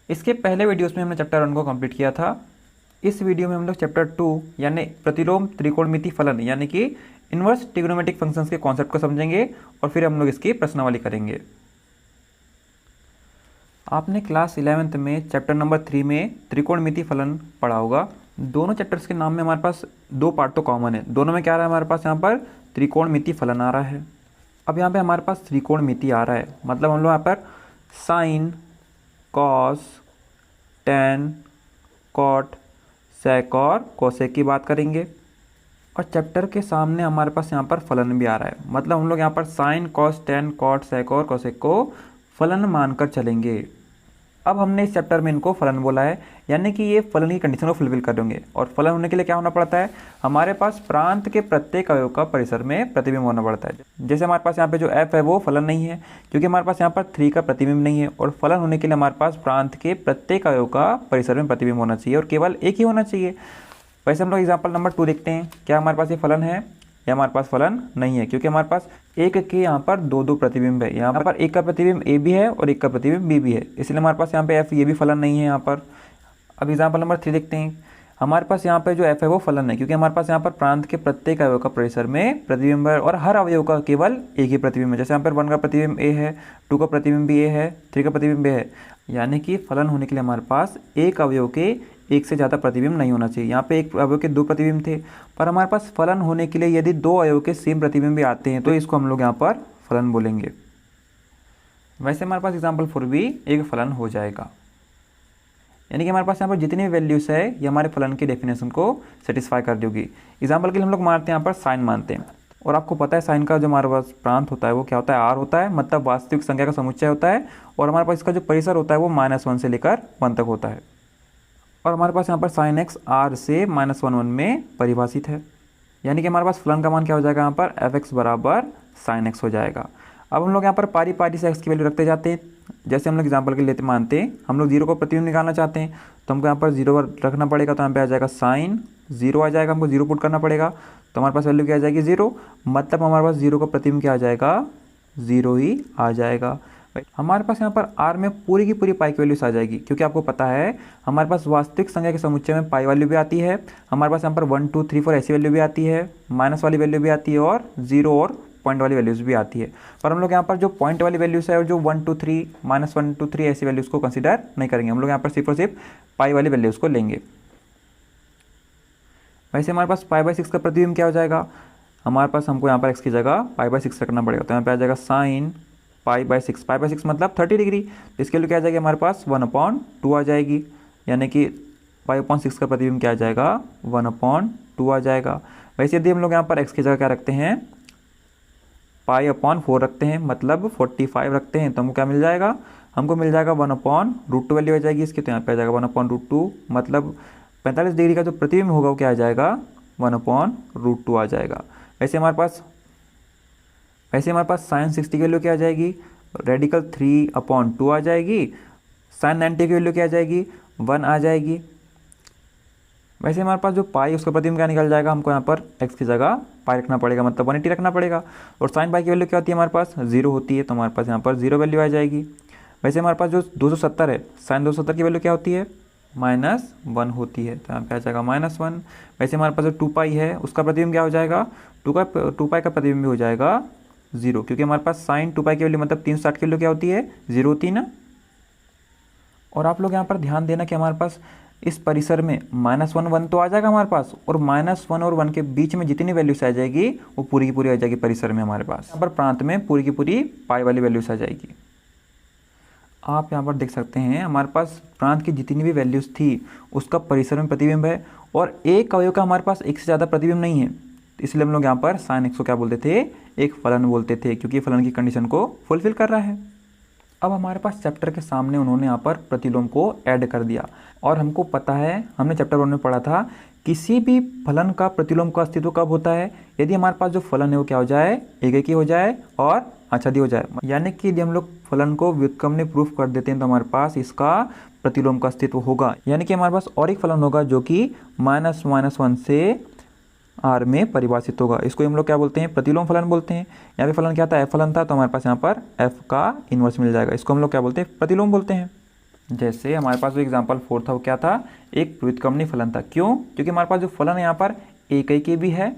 इसके पहले वीडियोस में हमने चैप्टर 1 को कंप्लीट किया था। इस वीडियो में हम लोग चैप्टर 2 यानी प्रतिलोम त्रिकोणमिति फलन यानी कि इन्वर्स ट्रिग्नोमेट्रिक फंक्शंस के कॉन्सेप्ट को समझेंगे और फिर हम लोग इसकी प्रश्नावली करेंगे। आपने क्लास 11th में चैप्टर नंबर 3 में त्रिकोणमिति फलन पढ़ा होगा। दोनों चैप्टर्स के नाम में हमारे पास दो पार्ट तो कॉमन है, दोनों में क्या आ रहा है हमारे पास, यहाँ पर त्रिकोणमिति फलन आ रहा है। अब यहाँ पे हमारे पास त्रिकोणमिति आ रहा है, मतलब हम लोग यहाँ पर साइन, कॉस, टेन, कॉट, सेक और कोसेक की बात करेंगे। और चैप्टर के सामने हमारे पास यहाँ पर फलन भी आ रहा है, मतलब हम लोग यहाँ पर साइन, कॉस, टेन, कॉट, सेक और कोसेक को फलन मानकर चलेंगे। अब हमने इस चैप्टर में इनको फलन बोला है, यानी कि ये फलन की कंडीशन को फुलफिल कर देंगे। और फलन होने के लिए क्या होना पड़ता है, हमारे पास प्रांत के प्रत्येक अवयव का परिसर में प्रतिबिंब होना पड़ता है। जैसे हमारे पास यहाँ पे जो f है वो फलन नहीं है, क्योंकि हमारे पास यहाँ पर 3 का प्रतिबिंब नहीं है। और फलन होने के लिए हमारे पास प्रांत के प्रत्येक अवयव का परिसर में प्रतिबिंब होना चाहिए और केवल एक ही होना चाहिए। वैसे हम लोग एग्जाम्पल नंबर 2 देखते हैं, क्या हमारे पास ये फलन है या हमारे पास फलन नहीं है, क्योंकि हमारे पास एक के यहाँ पर दो प्रतिबिंब है। यहाँ पर एक का प्रतिबिंब ए भी है और एक का प्रतिबिंब बी भी है, इसलिए हमारे पास यहाँ पे एफ ये भी फलन नहीं है यहाँ पर। अब एग्जाम्पल नंबर 3 देखते हैं, हमारे पास यहाँ पे जो एफ है वो फलन है, क्योंकि हमारे पास यहाँ पर प्रांत के प्रत्येक अवयव का परिसर में प्रतिबिंब है और हर अवयव का केवल एक ही प्रतिबिंब है। जैसे यहाँ पर 1 का प्रतिबिंब ए है, 2 का प्रतिबिंब भी ए है, 3 का प्रतिबिंब ए है, यानी कि फलन होने के लिए हमारे पास एक अवयव के एक से ज़्यादा प्रतिबिंब नहीं होना चाहिए। यहाँ पे एक अवयव के 2 प्रतिबिंब थे, पर हमारे पास फलन होने के लिए यदि 2 अवयव के सेम प्रतिबिंब भी आते हैं तो इसको हम लोग यहाँ पर फलन बोलेंगे। वैसे हमारे पास एग्जाम्पल 4 भी एक फलन हो जाएगा, यानी कि हमारे पास यहाँ पर जितनी वैल्यूज है ये हमारे फलन की डेफिनेशन को सेटिस्फाई कर देगी। एग्जाम्पल के लिए हम लोग मानते हैं यहाँ पर साइन मानते हैं, और आपको पता है साइन का जो हमारे पास प्रांत होता है वो क्या होता है, आर होता है, मतलब वास्तविक संख्या का समुच्चय होता है। और हमारे पास इसका जो परिसर होता है वो -1 से लेकर 1 तक होता है। और हमारे पास यहाँ पर साइन एक्स आर से -1 में परिभाषित है, यानी कि हमारे पास फलन का मान क्या हो जाएगा, यहाँ पर एफ एक्स बराबर साइन एक्स हो जाएगा। अब हम लोग यहाँ पर पारी पारी से एक्स की वैल्यू रखते जाते हैं। जैसे हम लोग एग्जाम्पल के लेते मानते हैं हम लोग 0 को प्रतिबिंब निकालना चाहते हैं, तो हमको यहाँ पर 0 रखना पड़ेगा, तो यहाँ पे आ जाएगा साइन 0 आ जाएगा, हमको 0 पुट करना पड़ेगा, तो हमारे पास वैल्यू क्या आ जाएगी 0, मतलब हमारे पास 0 का प्रतिबिंब क्या आ जाएगा 0 ही आ जाएगा। हमारे पास यहाँ पर r में पूरी की पूरी पाई की वैल्यूज आ जाएगी, क्योंकि आपको पता है हमारे पास वास्तविक संख्या के समुच्चय में पाई वैल्यू भी आती है, हमारे पास यहाँ पर 1 2 3 4 ऐसी वैल्यू भी आती है, माइनस वाली वैल्यू भी आती है और 0 और पॉइंट वाली वैल्यूज भी आती है। पर हम लोग यहाँ पर जो पॉइंट वाली वैल्यूज है और जो 1 2 3 -1 2 3 ऐसी वैल्यूज को कंसिडर नहीं करेंगे, हम लोग यहाँ पर सिर्फ और सिर्फ पाई वाली वैल्यूज को लेंगे। वैसे हमारे पास π/6 का प्रतिबिंब क्या हो जाएगा, हमारे पास हमको यहाँ पर x की जगह π/6 रखना पड़ेगा, तो यहाँ पे आ जाएगा साइन π/6, π/6 मतलब 30 डिग्री, तो इसके लिए क्या आ जाएगी हमारे पास 1/2 आ जाएगी, यानी कि π/6 का प्रतिबिंब क्या आ जाएगा 1/2 आ जाएगा। वैसे यदि हम लोग यहाँ पर x की जगह क्या रखते हैं π/4 रखते हैं, मतलब 45 रखते हैं, तो हमको क्या मिल जाएगा, हमको मिल जाएगा 1/√2 वैल्यू आ जाएगी इसकी, तो यहाँ पे आ जाएगा 1/√2, मतलब 45 डिग्री का जो प्रतिबिंब होगा वो क्या आ जाएगा 1/√2 आ जाएगा। वैसे हमारे पास साइन 60 की वैल्यू क्या आ जाएगी, रेडिकल 3/2 आ जाएगी, साइन 90 की वैल्यू क्या आ जाएगी 1 आ जाएगी। वैसे हमारे पास जो पाई उसका प्रतिबिंब क्या निकल जाएगा, हमको यहाँ पर x की जगह पाई रखना पड़ेगा, मतलब 180 रखना पड़ेगा, और साइन पाई की वैल्यू क्या होती है हमारे पास 0 होती है, तो हमारे पास यहाँ पर 0 वैल्यू आ जाएगी। वैसे हमारे पास जो 270 है, साइन 270 की वैल्यू क्या होती है -1 होती है, तो यहाँ पे आ जाएगा -1। वैसे हमारे पास जो 2 पाई है उसका प्रतिबिंब क्या हो जाएगा, 2 पाई का प्रतिबिंब भी हो जाएगा 0, क्योंकि हमारे पास साइन 2 पाई की वैल्यू मतलब 360 की वैल्यू क्या होती है 0 होती है ना। और आप लोग यहाँ पर ध्यान देना कि हमारे पास इस परिसर में -1 तो आ जाएगा हमारे पास, और -1 और 1 के बीच में जितनी वैल्यूज आ जाएगी वो पूरी की पूरी आ जाएगी परिसर में हमारे पास। यहाँ पर प्रांत में पूरी की पूरी पाई वाली वैल्यूज आ जाएगी। आप यहाँ पर देख सकते हैं हमारे पास प्रांत की जितनी भी वैल्यूज थी उसका परिसर में प्रतिबिंब है, और एक अवयव का हमारे पास एक से ज़्यादा प्रतिबिंब नहीं है, इसलिए हम लोग यहाँ पर साइन एक्स को क्या बोलते थे, एक फलन बोलते थे, क्योंकि फलन की कंडीशन को फुलफिल कर रहा है। अब हमारे पास चैप्टर के सामने उन्होंने यहाँ पर प्रतिलोम को ऐड कर दिया, और हमको पता है हमने चैप्टर 1 में पढ़ा था किसी भी फलन का प्रतिलोम का अस्तित्व कब होता है, यदि हमारे पास जो फलन है वो क्या हो जाए एक ही हो जाए और आच्छादी हो जाए, यानी कि यदि हम लोग फलन को व्युत्क्रमणीय प्रूफ कर देते हैं तो हमारे पास इसका प्रतिलोम का अस्तित्व होगा, यानी कि हमारे पास और एक फलन होगा जो कि -1 से आर में परिभाषित होगा। इसको हम लोग क्या बोलते हैं, प्रतिलोम फलन बोलते हैं। यहाँ पे फलन क्या था, एफ फलन था, तो हमारे पास यहाँ पर एफ का इन्वर्स मिल जाएगा, इसको हम लोग क्या बोलते हैं, प्रतिलोम बोलते हैं। जैसे हमारे पास जो एग्जाम्पल 4 था वो क्या था, एक व्युत्क्रमणीय फलन था। क्यों? क्योंकि हमारे पास जो फलन है यहाँ पर एकैकी भी है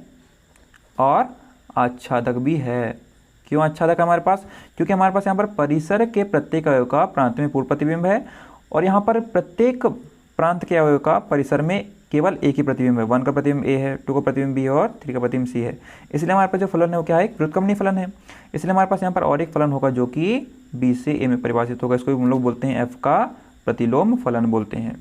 और आच्छादक भी है। क्यों आच्छादक है हमारे पास? क्योंकि हमारे पास यहाँ पर परिसर के प्रत्येक अवयव का प्रांत में पूर्ण प्रतिबिंब है और यहाँ पर प्रत्येक प्रांत के अवयव का परिसर में केवल एक ही प्रतिबिंब है। 1 का प्रतिबिंब ए है, 2 का प्रतिबिंब बी है और 3 का प्रतिबिंब सी है। इसलिए हमारे पास जो फलन है वो क्या है, एक व्युत्क्रमणीय फलन है। इसलिए हमारे पास यहाँ पर और एक फलन होगा जो कि बी से ए में परिभाषित होगा। इसको हम लोग बोलते हैं एफ का प्रतिलोम फलन बोलते हैं।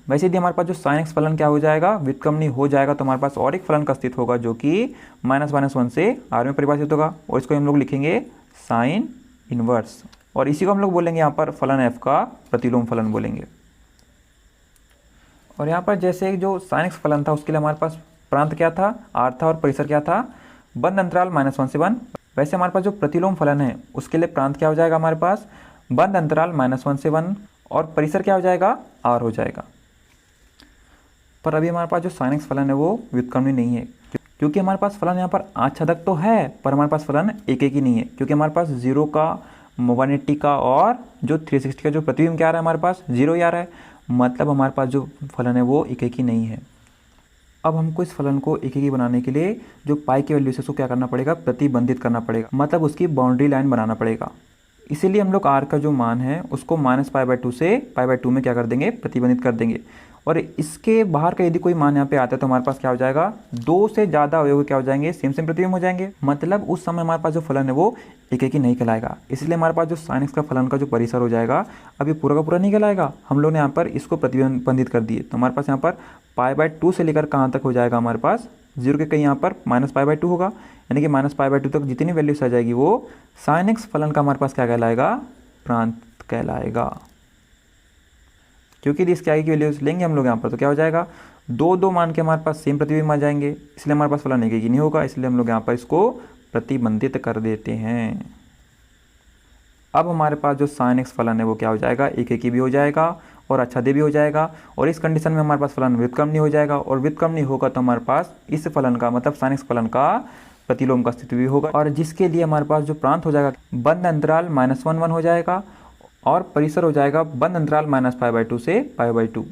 वैसे यदि हमारे पास जो sin x फलन क्या हो जाएगा, व्युत्क्रमणीय हो जाएगा, तो हमारे पास और एक फलन का अस्तित्व होगा जो कि -1 से r में परिभाषित होगा और इसको हम लोग लिखेंगे साइन इनवर्स और इसी को हम लोग बोलेंगे यहाँ पर फलन f का प्रतिलोम फलन बोलेंगे। और यहाँ पर जैसे जो sin x फलन था उसके लिए हमारे पास प्रांत क्या था, r था और परिसर क्या था, बंद अंतराल -1 से 1। वैसे हमारे पास जो प्रतिलोम फलन है उसके लिए प्रांत क्या हो जाएगा हमारे पास, बंद अंतराल -1 से 1 और परिसर क्या हो जाएगा, r हो जाएगा। पर अभी हमारे पास जो sin x फलन है वो व्युत्क्रमणीय नहीं है क्योंकि हमारे पास फलन यहाँ पर आच्छादक तो है पर हमारे पास फलन एकैकी नहीं है क्योंकि हमारे पास 0 का 180 का और जो 360 का जो प्रतिबिंब क्या आ रहा है हमारे पास 0 ही आ रहा है, मतलब हमारे पास जो फलन है वो एकैकी नहीं है। अब हमको इस फलन को एकैकी बनाने के लिए जो पाई की वैल्यू से उसको क्या करना पड़ेगा, प्रतिबंधित करना पड़ेगा, मतलब उसकी बाउंड्री लाइन बनाना पड़ेगा। इसीलिए हम लोग r का जो मान है उसको -π/2 से π/2 में क्या कर देंगे, प्रतिबंधित कर देंगे। और इसके बाहर का यदि कोई मान यहाँ पे आता है तो हमारे पास क्या हो जाएगा, 2 से ज़्यादा अवयव क्या हो जाएंगे, सेम प्रतिबिंब हो जाएंगे, मतलब उस समय हमारे पास जो फलन है वो एकैकी नहीं कहलाएगा। इसलिए हमारे पास जो sin x का फलन का जो परिसर हो जाएगा अब ये पूरा का पूरा नहीं कहलाएगा। हम लोग ने यहाँ पर इसको प्रतिबंधित कर दिए तो हमारे पास यहाँ पर π/2 से लेकर कहाँ तक हो जाएगा, हमारे पास 0 के कहीं यहाँ पर -π/2 होगा, यानी कि -π/2 तक जितनी वैल्यूज आ जाएगी वो sin x फलन का हमारे पास क्या कहलाएगा, प्रांत कहलाएगा। क्योंकि इसके आगे की वैल्यूज लेंगे हम लोग यहाँ पर तो क्या हो जाएगा, 2 मान के हमारे पास सेम प्रतिबिंब आ जाएंगे, इसलिए हमारे पास फलन एकैकी नहीं होगा, इसलिए हम लोग यहाँ पर इसको प्रतिबंधित कर देते हैं। अब हमारे पास जो sin x फलन है वो क्या हो जाएगा, एकैकी भी हो जाएगा और आच्छादित भी हो जाएगा और इस कंडीशन में हमारे पास फलन व्युत्क्रमणीय हो जाएगा और व्युत्क्रमणीय होगा तो हमारे पास इस फलन का मतलब sin x फलन का प्रतिलोम का अस्तित्व भी होगा और जिसके लिए हमारे पास जो प्रांत हो जाएगा बंद अंतराल -1 हो जाएगा और परिसर हो जाएगा बंद अंतराल -π/2 से π/2।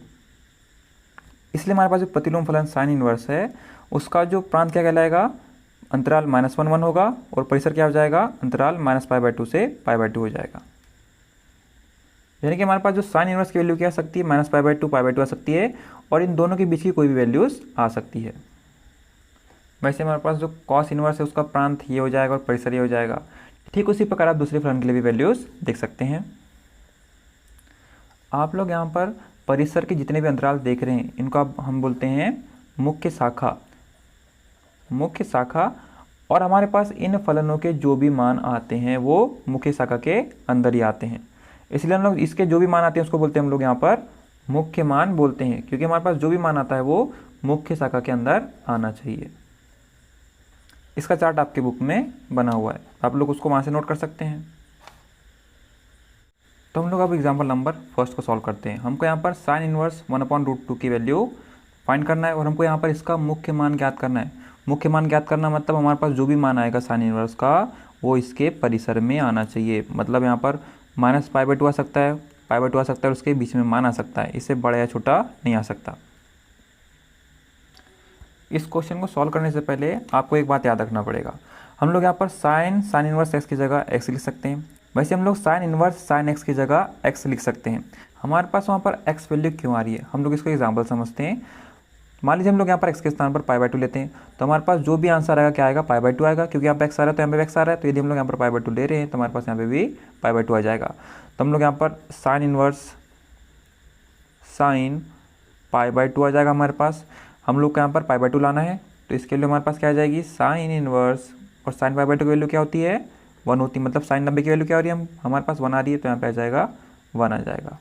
इसलिए हमारे पास जो प्रतिलोम फलन साइन इनवर्स है उसका जो प्रांत क्या कहलाएगा, अंतराल -1 होगा और परिसर क्या हो जाएगा, अंतराल -π/2 से π/2 हो जाएगा। यानी कि हमारे पास जो साइन इनवर्स की वैल्यू क्या आ सकती है, -π/2 π/2 आ सकती है और इन दोनों के बीच की कोई भी वैल्यूज आ सकती है। वैसे हमारे पास जो कॉस इनवर्स है उसका प्रांत ये हो जाएगा और परिसर ये हो जाएगा। ठीक उसी प्रकार आप दूसरे फलन के लिए भी वैल्यूज देख सकते हैं। आप लोग यहाँ पर परिसर के जितने भी अंतराल देख रहे हैं इनको हम बोलते हैं मुख्य शाखा। मुख्य शाखा और हमारे पास इन फलनों के जो भी मान आते हैं वो मुख्य शाखा के अंदर ही आते हैं, इसलिए हम लोग इसके जो भी मान आते हैं उसको बोलते हैं हम लोग यहाँ पर मुख्य मान बोलते हैं, क्योंकि हमारे पास जो भी मान आता है वो मुख्य शाखा के अंदर आना चाहिए। इसका चार्ट आपके बुक में बना हुआ है, आप लोग उसको वहाँ से नोट कर सकते हैं। तो हम लोग अब एग्जाम्पल नंबर 1 को सॉल्व करते हैं। हमको यहाँ पर साइन इनवर्स 1/√2 की वैल्यू फाइंड करना है और हमको यहाँ पर इसका मुख्य मान ज्ञात करना है। मुख्य मान ज्ञात करना मतलब हमारे पास जो भी मान आएगा साइन इनवर्स का वो इसके परिसर में आना चाहिए, मतलब यहाँ पर -π/2 आ सकता है, π/2 आ सकता है और उसके बीच में मान आ सकता है, इससे बड़ा या छोटा नहीं आ सकता। इस क्वेश्चन को सॉल्व करने से पहले आपको एक बात याद रखना पड़ेगा। हम लोग यहाँ पर साइन इनवर्स x की जगह x लिख सकते हैं, वैसे हम लोग साइन इनवर्स साइन x की जगह x लिख सकते हैं। हमारे पास वहाँ पर x वैल्यू क्यों आ रही है, हम लोग इसको एग्जाम्पल समझते हैं। मान लीजिए हम लोग यहाँ पर x के स्थान पर π/2 लेते हैं तो हमारे पास जो भी आंसर आएगा क्या आएगा, π/2 आएगा, क्योंकि यहाँ पर x आ रहा है तो यहाँ पे x आ रहा है, तो यदि हम लोग यहाँ पर π/2 ले रहे हैं तो हमारे पास यहाँ पे भी π/2 आ जाएगा। तो हम लोग यहाँ पर साइन इनवर्स साइन π/2 आ जाएगा हमारे पास। हम लोग को यहाँ पर π/2 लाना है तो इसके लिए हमारे पास क्या आ जाएगी, साइन इनवर्स और साइन π/2 की वैल्यू क्या होती है, 1 होती है, मतलब साइन 90 की वैल्यू क्या हो रही है, हमारे पास 1 आ रही है तो यहाँ पे आ जाएगा 1 आ जाएगा।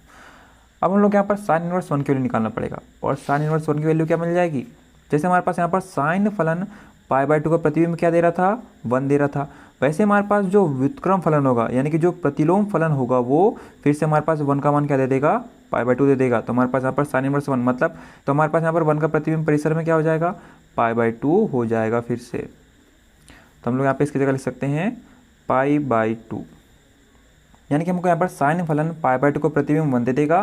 अब हम लोग यहाँ पर साइन इनवर्स 1 की वैल्यू निकालना पड़ेगा और साइन इनवर्स 1 की वैल्यू क्या मिल जाएगी, जैसे हमारे पास यहाँ पर साइन फलन π/2 का प्रतिबिंब क्या दे रहा था, 1 दे रहा था, वैसे हमारे पास जो व्युत्क्रम फलन होगा यानी कि जो प्रतिलोम फलन होगा वो फिर से हमारे पास 1 का मान क्या दे देगा, π/2 दे देगा। तो हमारे पास यहाँ पर साइन इनवर्स 1 मतलब तो हमारे पास यहाँ पर 1 का प्रतिबिंब परिसर में क्या हो जाएगा, π/2 हो जाएगा फिर से। तो हम लोग यहाँ पे इसकी जगह लिख सकते हैं π/2। यानी कि हमको यहाँ पर साइन फलन π/2 को प्रतिबिंब 1 दे देगा,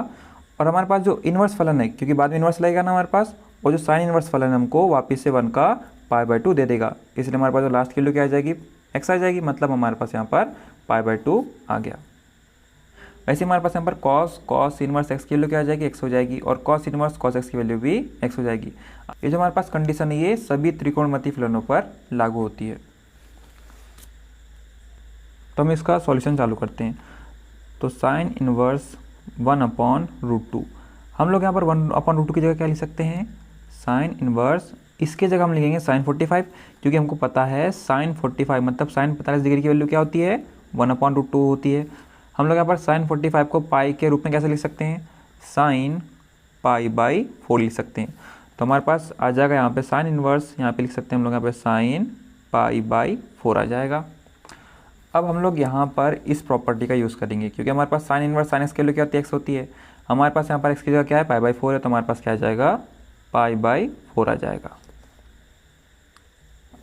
और हमारे पास जो इन्वर्स फलन है, क्योंकि बाद में इन्वर्स लगेगा ना हमारे पास, और जो साइन इन्वर्स फलन हमको वापस से 1 का π/2 दे देगा। इसलिए हमारे पास जो लास्ट की वैल्यू क्या आ जाएगी, x आ जाएगी, मतलब हमारे पास यहाँ पर π/2 आ गया। वैसे हमारे पास यहाँ पर cos इनवर्स x की वैल्यू क्या आ जाएगी, x हो जाएगी, और cos इनवर्स cos x की वैल्यू भी x हो जाएगी। ये जो हमारे पास कंडीशन है ये सभी त्रिकोणमिति फलनों पर लागू होती है। तो हम इसका सॉल्यूशन चालू करते हैं। तो साइन इनवर्स 1/√2, हम लोग यहाँ पर 1/√2 की जगह क्या लिख सकते हैं, साइन इनवर्स, इसके जगह हम लिखेंगे साइन 45, क्योंकि हमको पता है साइन 45 मतलब साइन 45 डिग्री की वैल्यू क्या होती है, 1/√2 होती है। हम लोग यहाँ पर साइन 45 को पाई के रूप में कैसे लिख सकते हैं, साइन π/4 लिख सकते हैं। तो हमारे पास आ जाएगा यहाँ पे साइन इनवर्स, यहाँ पे लिख सकते हैं हम लोग यहाँ पे साइन π/4 आ जाएगा। अब हम लोग यहाँ पर इस प्रॉपर्टी का यूज़ करेंगे, क्योंकि हमारे पास साइन इनवर्स साइन एक्स की वैल्यू क्या होती है, एक्स होती है। हमारे पास यहाँ पर एक्स की जगह क्या है, π/4 है, तो हमारे पास क्या आ जाएगा, π/4 आ जाएगा।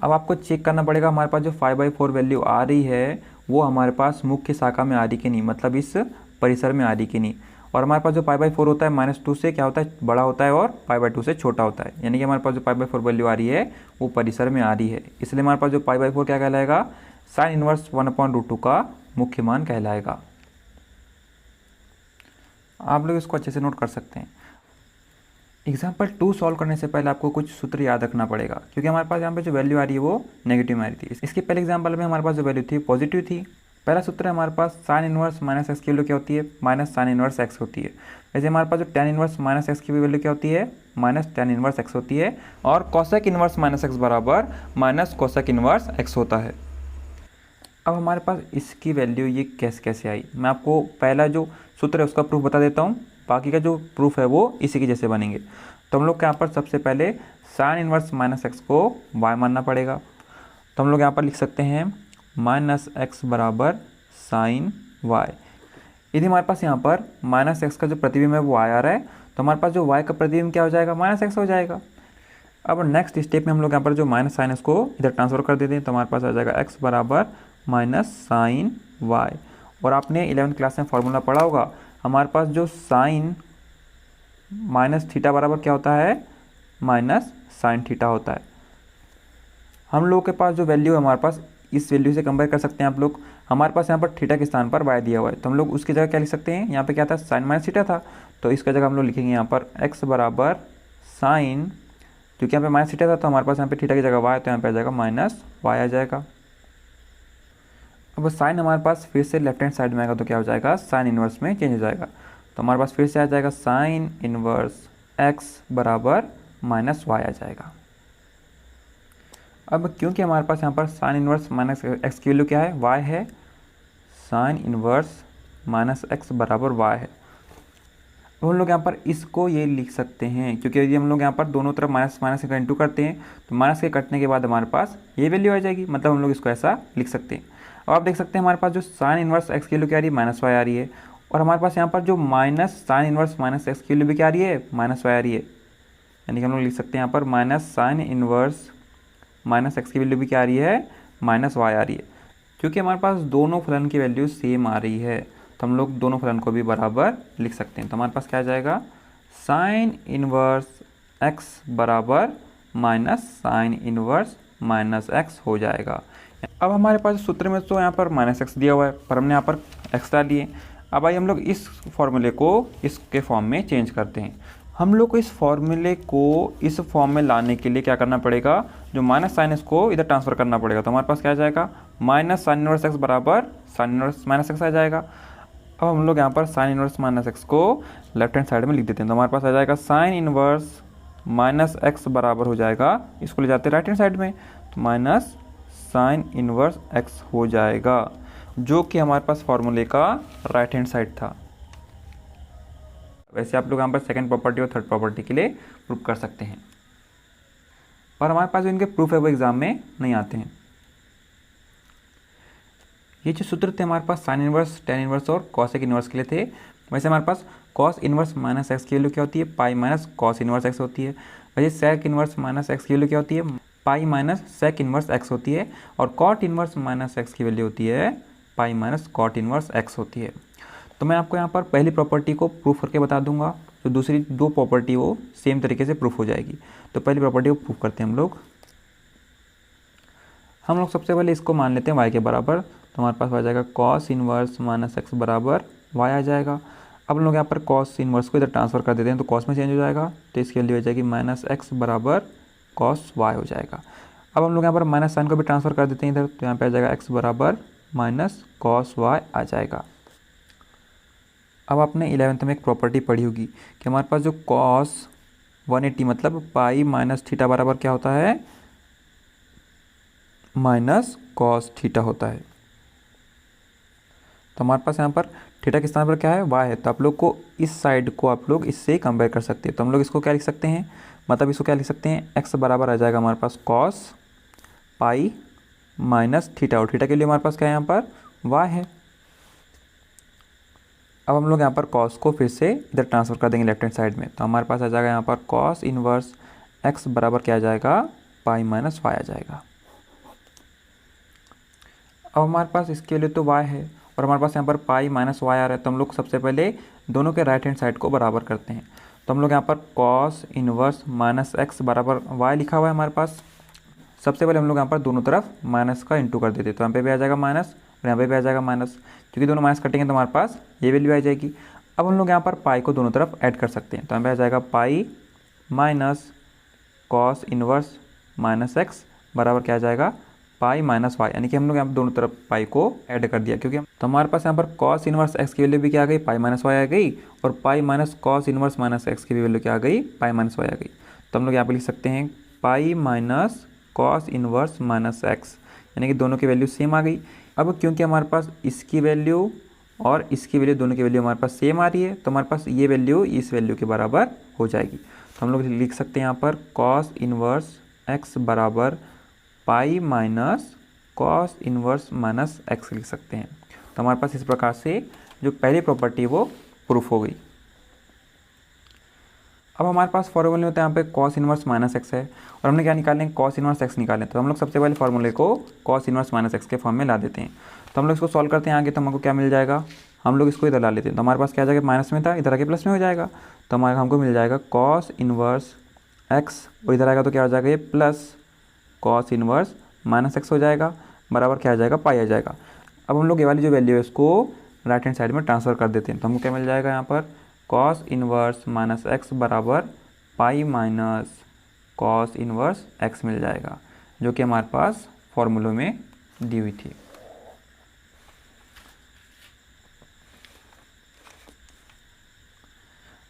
अब आपको चेक करना पड़ेगा हमारे पास जो 5/4 वैल्यू आ रही है वो हमारे पास मुख्य शाखा में आ रही कि नहीं, मतलब इस परिसर में आ रही कि नहीं। और हमारे पास जो π/4 होता है -2 से क्या होता है, बड़ा होता है, और π/2 से छोटा होता है, यानी कि हमारे पास जो π/4 वैल्यू आ रही है वो परिसर में आ रही है। इसलिए हमारे पास जो π/4 क्या कहलाएगा, साइन इनवर्स 1/√2 का मुख्य मान कहलाएगा। आप लोग इसको अच्छे से नोट कर सकते हैं। एग्जाम्पल 2 सॉल्व करने से पहले आपको कुछ सूत्र याद रखना पड़ेगा, क्योंकि हमारे पास यहाँ पे जो वैल्यू आ रही है वो नेगेटिव में आ रही थी। इसके पहले एग्जाम्पल में हमारे पास जो वैल्यू थी पॉजिटिव थी। पहला सूत्र है हमारे पास साइन इनवर्स -x की वैल्यू क्या होती है, माइनस साइन इनवर्स x होती है। वैसे हमारे पास जो tan इनवर्स -x की वैल्यू क्या होती है, -tan इनवर्स x होती है, और cosec इनवर्स -x बराबर -cosec इनवर्स x होता है। अब हमारे पास इसकी वैल्यू ये कैसे आई, मैं आपको पहला जो सूत्र है उसका प्रूफ बता देता हूँ, बाकी का जो प्रूफ है वो इसी के जैसे बनेंगे। तो हम लोग यहाँ पर सबसे पहले साइन इनवर्स -x को y मानना पड़ेगा। तो हम लोग यहाँ पर लिख सकते हैं -x बराबर साइन y। यदि हमारे पास यहाँ पर -x का जो प्रतिबिंब है वो y आ रहा है, तो हमारे पास जो y का प्रतिबिंब क्या हो जाएगा, -x हो जाएगा। अब नेक्स्ट स्टेप में हम लोग यहाँ पर जो माइनस साइन x को इधर ट्रांसफर कर देते हैं, तो हमारे पास आ जाएगा x बराबर -साइन y। और आपने 11th क्लास में फॉर्मूला पढ़ा होगा, हमारे पास जो साइन -थीटा बराबर क्या होता है, -साइन थीटा होता है। हम लोग के पास जो वैल्यू है हमारे पास इस वैल्यू से कंपेयर कर सकते हैं आप लोग। हमारे पास यहाँ पर थीटा के स्थान पर y दिया हुआ है, तो हम लोग उसकी जगह क्या लिख सकते हैं, यहाँ पे क्या था, साइन -थीटा था, तो इसका जगह हम लोग लिखेंगे यहाँ पर x बराबर साइन, क्योंकि यहाँ पे -थीटा था तो हमारे पास यहाँ पे थीटा की जगह y, तो यहाँ पे आ जाएगा -y आ जाएगा। अब साइन हमारे पास फिर से लेफ्ट हैंड साइड में आएगा, तो क्या हो जाएगा, साइन इनवर्स में चेंज हो जाएगा। तो हमारे पास फिर से आ जाएगा साइन इनवर्स x बराबर -y आ जाएगा। अब क्योंकि हमारे पास यहाँ पर साइन इनवर्स -x की वैल्यू क्या है, y है, साइन इनवर्स -x बराबर y है। अब हम लोग यहाँ पर इसको ये लिख सकते हैं, क्योंकि यदि हम लोग यहाँ पर दोनों तरफ माइनस का इंटू करते हैं तो माइनस के कटने के बाद हमारे पास ये वैल्यू आ जाएगी, मतलब हम लोग इसको ऐसा लिख सकते हैं। अब आप देख सकते हैं हमारे पास जो साइन इनवर्स x की वैल्यू क्या आ रही है, -y आ रही है, और हमारे पास यहाँ पर जो माइनस साइन इनवर्स -x की वैल्यू भी क्या आ रही है, -y आ रही है। यानी कि हम लोग लिख सकते हैं यहाँ पर माइनस साइन इनवर्स -x की वैल्यू भी क्या आ रही है, -y आ रही है। क्योंकि हमारे पास दोनों फलन की वैल्यू सेम आ रही है, तो हम लोग दोनों फलन को भी बराबर लिख सकते हैं। तो हमारे पास क्या आ जाएगा, साइन इनवर्स x बराबर साइन इनवर्स -x हो जाएगा। अब हमारे पास सूत्र में तो यहाँ पर -x दिया हुआ है, पर हमने यहाँ पर x डाल दिए। अब आइए हम लोग इस फॉर्मूले को इसके फॉर्म में चेंज करते हैं। हम लोग को इस फॉर्मूले को इस फॉर्म में लाने के लिए क्या करना पड़ेगा, जो माइनस साइन x को इधर ट्रांसफर करना पड़ेगा। तो हमारे पास क्या आ जाएगा, साइन इनवर्स x बराबर साइन इनवर्स -x आ जाएगा। अब हम लोग यहाँ पर साइन इनवर्स -x को लेफ्ट हैंड साइड में लिख देते हैं, तो हमारे पास आ जाएगा साइन इनवर्स -x बराबर हो जाएगा, इसको ले जाते हैं राइट हैंड साइड में, तो साइन इनवर्स x हो जाएगा, जो कि हमारे पास फॉर्मूले का राइट हैंड साइड था। वैसे आप लोग यहाँ पर सेकंड प्रॉपर्टी और थर्ड प्रॉपर्टी के लिए प्रूफ कर सकते हैं, और हमारे पास जो इनके प्रूफ है वो एग्जाम में नहीं आते हैं। ये जो सूत्र थे हमारे पास साइन इनवर्स, टेन इनवर्स और कॉसेक इनवर्स के लिए थे। वैसे हमारे पास कॉस इनवर्स -x की वैल्यू क्या होती है, pi minus cos inverse x होती है। वैसे सेक इनवर्स -x की वैल्यू क्या होती है, pi minus sec inverse x होती है। और कॉट इनवर्स -x की वैल्यू होती है pi minus cot inverse x होती है। तो मैं आपको यहाँ पर पहली प्रॉपर्टी को प्रूफ करके बता दूंगा, तो दूसरी दो प्रॉपर्टी वो सेम तरीके से प्रूफ हो जाएगी। तो पहली प्रॉपर्टी को प्रूफ करते हैं हम लोग सबसे पहले इसको मान लेते हैं y के बराबर। तो हमारे पास आ जाएगा कॉस इनवर्स माइनस एक्स बराबर y आ जाएगा। अब हम लोग यहाँ पर कॉस इनवर्स को इधर ट्रांसफर कर देते हैं, तो कॉस में चेंज हो जाएगा, तो इसकी वैल्यू हो जाएगी माइनस एक्स बराबर कॉस वाई हो जाएगा। अब हम लोग यहाँ पर माइनस साइन को भी ट्रांसफर कर देते हैं इधर, तो यहाँ पे आ जाएगा एक्स बराबर माइनस कॉस वाई आ जाएगा। अब आपने 11th में एक प्रॉपर्टी पढ़ी होगी कि हमारे पास जो कॉस 180 मतलब पाई माइनस थीटा बराबर क्या होता है, माइनस कॉस थीटा होता है। तो हमारे पास यहाँ पर थीटा के स्थान पर क्या है, वाई है, तो आप लोग को इस साइड को आप लोग इससे कंपेयर कर सकते हैं। तो हम लोग इसको क्या लिख सकते हैं, मतलब इसको क्या लिख सकते हैं, एक्स बराबर आ जाएगा हमारे पास कॉस पाई माइनस थीटा, और थीटा के लिए हमारे पास क्या है यहाँ पर वाई है। अब हम लोग यहाँ पर कॉस को फिर से इधर ट्रांसफर कर देंगे लेफ्ट हैंड साइड में, तो हमारे पास आ जाएगा यहाँ पर कॉस इनवर्स एक्स बराबर क्या आ जाएगा, पाई माइनस वाई आ जाएगा। अब हमारे पास इसके लिए तो y है और हमारे पास यहाँ पर पाई माइनस वाई आ रहा है, तो हम लोग सबसे पहले दोनों के राइट हैंड साइड को बराबर करते हैं। तो हम लोग यहाँ पर कॉस इनवर्स माइनस एक्स बराबर y लिखा हुआ है हमारे पास। सबसे पहले हम लोग यहाँ पर दोनों तरफ माइनस का इंटू कर देते हैं, तो यहाँ पे भी आ जाएगा माइनस और यहाँ पे भी आ जाएगा माइनस, क्योंकि दोनों माइनस कटेंगे तो हमारे पास ये वैल्यू आ जाएगी। अब हम लोग यहाँ पर पाई को दोनों तरफ ऐड कर सकते हैं, तो यहाँ पे आ जाएगा पाई minus cos inverse minus x बराबर क्या आ जाएगा, पाई माइनस वाई, यानी कि हम लोग यहाँ पर दोनों तरफ पाई को ऐड कर दिया, क्योंकि तो हमारे पास यहाँ पर कॉस इनवर्स एक्स की वैल्यू भी क्या आ गई, पाई माइनस वाई आ गई, और पाई minus cos inverse minus x की वैल्यू क्या आ गई, पाई माइनस वाई आ गई। तो हम लोग यहाँ पर लिख सकते हैं पाई minus cos inverse minus x, यानी कि दोनों की वैल्यू सेम आ गई। अब क्योंकि हमारे पास इसकी वैल्यू और इसकी वैल्यू दोनों की वैल्यू हमारे पास सेम आ रही है, तो हमारे पास ये वैल्यू इस वैल्यू के बराबर हो जाएगी। तो हम लोग लिख सकते हैं यहाँ पर कॉस इनवर्स एक्स बराबर pi minus cos inverse minus x लिख सकते हैं। तो हमारे पास इस प्रकार से जो पहली प्रॉपर्टी वो प्रूफ हो गई। अब हमारे पास फॉर्मूले होता है यहाँ पे कॉस इनवर्स माइनस एक्स है और हमने क्या निकाले, कॉस इनवर्स एक्स निकालें। तो हम लोग सबसे पहले फॉर्मूले को कॉस इनवर्स माइनस एक्स के फॉर्म में ला देते हैं। तो हम लोग इसको सॉल्व करते हैं आगे, तो हमको क्या मिल जाएगा, हम लोग इसको इधर ला लेते हैं, तो हमारे पास क्या आ जाएगा, माइनस में था इधर आके प्लस में हो जाएगा, तो हमको मिल जाएगा कॉस इनवर्स एक्स, और इधर आएगा तो क्या हो जाएगा, ये plus cos inverse minus x हो जाएगा, बराबर क्या आ जाएगा, पाई आ जाएगा। अब हम लोग ये वाली जो वैल्यू है इसको राइट हैंड साइड में ट्रांसफ़र कर देते हैं, तो हमको क्या मिल जाएगा यहाँ पर कॉस इनवर्स माइनस एक्स बराबर pi minus cos inverse x मिल जाएगा, जो कि हमारे पास फॉर्मूलों में दी हुई थी।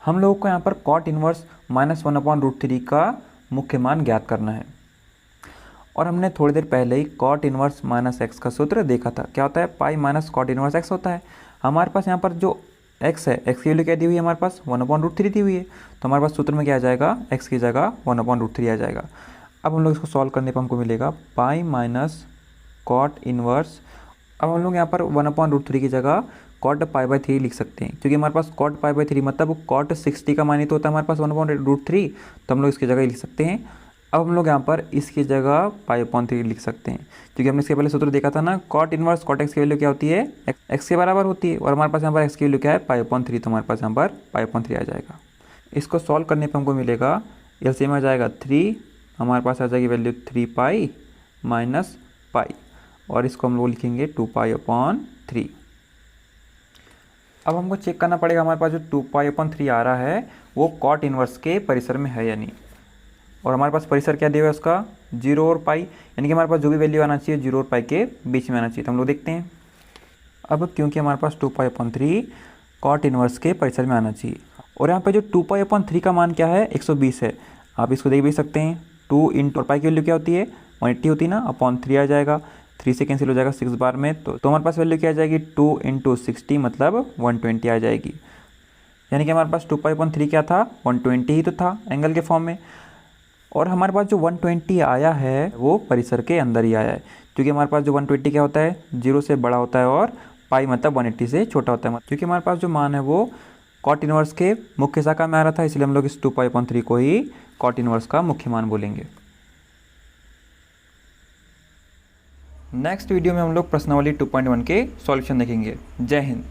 हम लोगों को यहाँ पर कॉट इनवर्स माइनस 1/√3 का मुख्य मान ज्ञात करना है, और हमने थोड़ी देर पहले ही कॉट इनवर्स माइनस एक्स का सूत्र देखा था। क्या होता है, pi minus cot inverse x होता है। हमारे पास यहाँ पर जो एक्स है, एक्स की वैल्यू क्या दी हुई है, हमारे पास 1/√3 दी हुई है, तो हमारे पास सूत्र में क्या आ जाएगा, एक्स की जगह 1/√3 आ जाएगा। अब हम लोग इसको सॉल्व करने पर हमको मिलेगा पाई माइनस कॉट इनवर्स। अब हम लोग यहाँ पर 1/√3 की जगह कॉट पाई/3 लिख सकते हैं, क्योंकि हमारे पास कॉट पाई/3 मतलब कॉट 60 का मान ही तो होता है हमारे पास 1/√3, तो हम लोग इसकी जगह लिख सकते हैं। अब हम लोग यहाँ पर इसकी जगह पाई/3 लिख सकते हैं, क्योंकि हमने इसके पहले सूत्र देखा था ना, कॉट इनवर्स कॉट एक्स की वैल्यू क्या होती है, एक्स के बराबर होती है, और हमारे पास यहाँ पर एक्स की वैल्यू क्या है, पाई/3, तो हमारे पास यहाँ पर पाई/3 आ जाएगा। इसको सॉल्व करने पर हमको मिलेगा एलसीएम आ जाएगा 3, हमारे पास आ जाएगी वैल्यू 3 पाई माइनस पाई, और इसको हम लोग लिखेंगे 2π/3। अब हमको चेक करना पड़ेगा हमारे पास जो 2π/3 आ रहा है वो कॉट इनवर्स के परिसर में है या नहीं, और हमारे पास परिसर क्या दिया हुआ है उसका 0 और पाई, यानी कि हमारे पास जो भी वैल्यू आना चाहिए 0 और पाई के बीच में आना चाहिए। तो हम लोग देखते हैं। अब क्योंकि हमारे पास 2π/3 कॉट इनवर्स के परिसर में आना चाहिए, और यहाँ पे जो 2π/3 का मान क्या है, 120 है। आप इसको देख भी सकते हैं, 2 इंटू पाई की वैल्यू क्या होती है, 180 होती है ना, अपॉन 3 आ जाएगा, 3 से कैंसिल हो जाएगा 6 बार में, तो हमारे पास वैल्यू क्या आ जाएगी, 2 इंटू 60 मतलब 120 आ जाएगी। यानी कि हमारे पास 2π/3 क्या था, 120 ही तो था एंगल के फॉर्म में, और हमारे पास जो 120 आया है वो परिसर के अंदर ही आया है, क्योंकि हमारे पास जो 120 क्या होता है, 0 से बड़ा होता है, और पाई मतलब 180 से छोटा होता है, क्योंकि हमारे पास जो मान है वो कॉट इनवर्स के मुख्य शाखा में आ रहा था, इसलिए हम लोग इस 2π/3 को ही कॉट इनवर्स का मुख्य मान बोलेंगे। नेक्स्ट वीडियो में हम लोग प्रश्नावली 2.1 के सॉल्यूशन देखेंगे। जय हिंद।